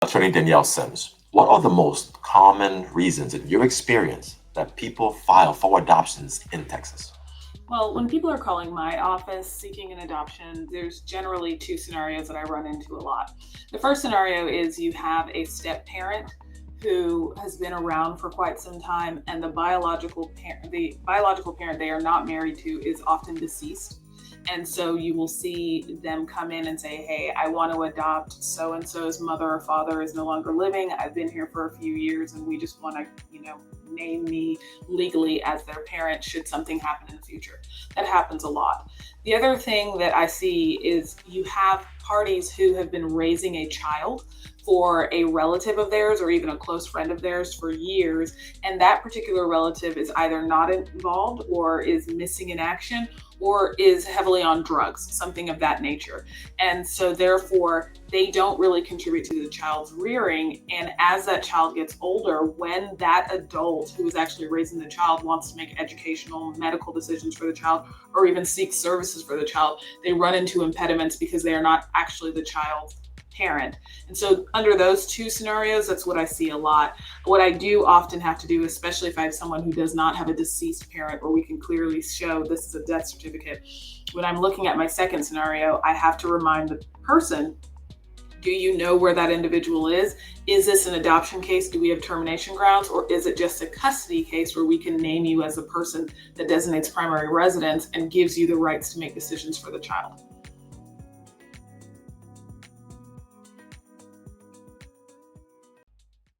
Attorney Dannielle Simms, what are the most common reasons in your experience that people file for adoptions in Texas? Well, when people are calling my office seeking an adoption, there's generally two scenarios that I run into a lot. The first scenario is you have a step parent who has been around for quite some time, and the biological parent they are not married to is often deceased. And so you will see them come in and say, "Hey, I want to adopt so and so's mother or father is no longer living. I've been here for a few years and we just want to, name me legally as their parent should something happen in the future." That happens a lot. The other thing that I see is you have parties who have been raising a child for a relative of theirs or even a close friend of theirs for years, and that particular relative is either not involved or is missing in action or is heavily on drugs, something of that nature. And so therefore, they don't really contribute to the child's rearing. And as that child gets older, when that adult who is actually raising the child wants to make educational, medical decisions for the child, or even seek services for the child, they run into impediments because they are not actually the child's parent. And so under those two scenarios, that's what I see a lot. What I do often have to do, especially if I have someone who does not have a deceased parent or we can clearly show this is a death certificate, when I'm looking at my second scenario, I have to remind the person, do you know where that individual is? Is this an adoption case? Do we have termination grounds? Or is it just a custody case where we can name you as a person that designates primary residence and gives you the rights to make decisions for the child?